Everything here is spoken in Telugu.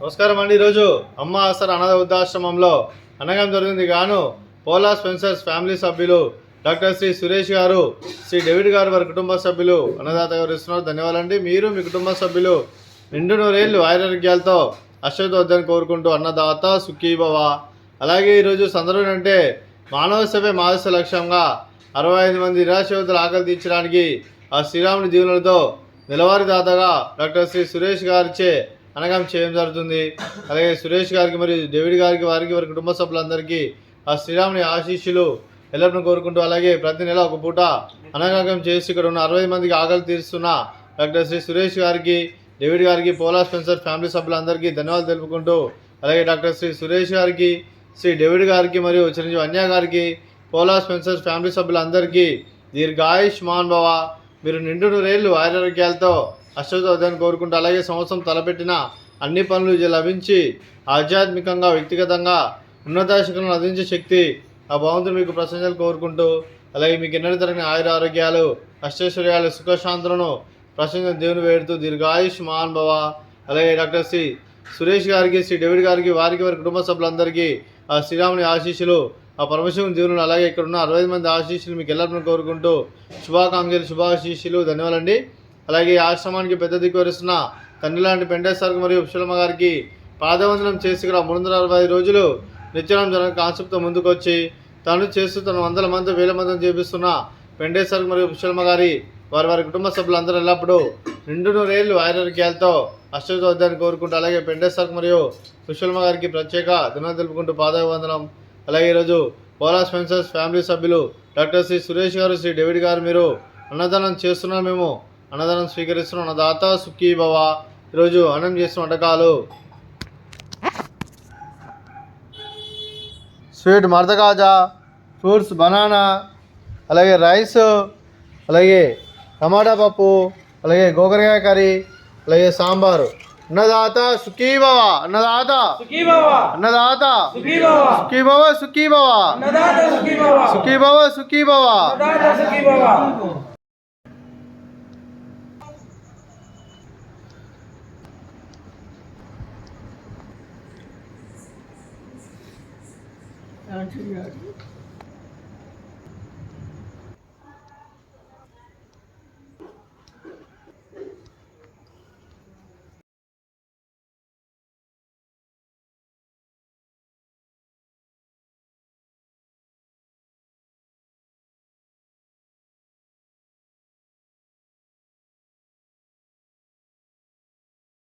నమస్కారం అండి. ఈరోజు అమ్మ ఆసరా అనాథ వృద్ధాశ్రమంలో అన్నగం జరిగింది గాను పోలా స్పెన్సర్స్ ఫ్యామిలీ సభ్యులు డాక్టర్ శ్రీ సురేష్ గారు, శ్రీ డేవిడ్ గారు వారి కుటుంబ సభ్యులు అన్నదాత గారు ఇస్తున్నారు. ధన్యవాదాలండి. మీరు మీ కుటుంబ సభ్యులు నిండు నూరేళ్లు ఆరోగ్యాలతో అశ్వత్ కోరుకుంటూ అన్నదాత సుఖీభవ. అలాగే ఈరోజు సందర్భం అంటే మానవ సేవే మానవ లక్ష్యంగా 65 మంది నిరాశ్రయుల ఆకలి తీర్చడానికి ఆ శ్రీరాముని దీవులతో నెలవారీ దాతగా డాక్టర్ శ్రీ సురేష్ గారిచే అనగం చేయడం జరుగుతుంది. అలాగే సురేష్ గారికి మరియు డేవిడ్ గారికి వారి కుటుంబ సభ్యులందరికీ ఆ శ్రీరాముని ఆశీస్సులు ఎల్లప్పుడూ కోరుకుంటూ, అలాగే ప్రతి నెల ఒక పూట అనగం చేసి ఇక్కడ ఉన్న 60 మందికి ఆకలి తీరుస్తున్న డాక్టర్ శ్రీ సురేష్ గారికి, డేవిడ్ గారికి, పోలా స్పెన్సర్ ఫ్యామిలీ సభ్యులందరికీ ధన్యవాదాలు తెలుపుకుంటూ, అలాగే డాక్టర్ శ్రీ సురేష్ గారికి, శ్రీ డేవిడ్ గారికి మరియు చిరంజీవి అన్య గారికి, పోలా స్పెన్సర్ ఫ్యామిలీ సభ్యులందరికీ దీర్ఘాయుష్మాన్ భవ, మీరు నిండు నూరేళ్లు ఆరోగ్యాలతో అశ్వత్ కోరుకుంటూ, అలాగే సంవత్సరం తలపెట్టిన అన్ని పనులు లభించి ఆధ్యాత్మికంగా వ్యక్తిగతంగా ఉన్నత శిఖరం అందించే శక్తి ఆ భగవంతుడు మీకు ప్రశంసలు కోరుకుంటూ, అలాగే మీకు ఎన్నడూ తరగని ఆయుర ఆరోగ్యాలు, అష్టైశ్వర్యాలు, సుఖశాంతులను ప్రశంస దేవుని వేడుతూ దీర్ఘాయుష్మాన్ భవ. అలాగే డాక్టర్ శ్రీ సురేష్ గారికి, శ్రీ డేవిడ్ గారికి వారి కుటుంబ సభ్యులందరికీ ఆ శ్రీరాముని ఆశీస్సులు, ఆ పరమశివుని దేవుని, అలాగే ఇక్కడ ఉన్న 65 మంది ఆశీస్సులు మీకు ఎల్లప్పుడూ కోరుకుంటూ శుభాకాంక్షలు, శుభాశీస్సులు, ధన్యవాదాలండి. అలాగే ఆశ్రమానికి పెద్ద దిక్కు వరిస్తున్న తండ్రి లాంటి పెండేశ్వర్ మరియు ఉషలమ్మ గారికి పాదవందనం చేసి ఇక్కడ 365 రోజులు నిత్యం జరగ కాన్సెప్ట్తో ముందుకు వచ్చి తను చేస్తూ తను 100 మంది 1000 మందిని చేపిస్తున్న పెండేశ్వర్ మరియు ఉషలమ్మ గారి వారి కుటుంబ సభ్యులందరూ ఎల్లప్పుడూ నిండు నూరేళ్లు ఆరోగ్యాలతో అష్టవద్దని కోరుకుంటూ, అలాగే పెండేశ్వర్ మరియు ఉషలమ్మ గారికి ప్రత్యేక ధన్యవాదాలు తెలుపుకుంటూ పాదవందనం. అలాగే ఈరోజు పోలా స్పెన్సర్స్ ఫ్యామిలీ సభ్యులు డాక్టర్ శ్రీ సురేష్ గారు, శ్రీ డేవిడ్ గారు మీరు అన్నదానం చేస్తున్నారు, మేము అన్నదానం స్వీకరిస్తున్నాం. అన్నదాత సుఖీ భవ. ఈరోజు అన్నం చేస్తున్న వంటకాలు స్వీట్ మర్దకాజా, ఫ్రూట్స్ బనానా, అలాగే రైస్, అలాగే టమాటా పప్పు, అలాగే గోకరకాయ కర్రీ, అలాగే సాంబారు. అన్నదాత సుఖీ భవ, అన్నదాత అన్నదాత సుఖీ భవ, సుఖీ భవ, సుఖీ భవ, సుఖీ భవ. Thank you.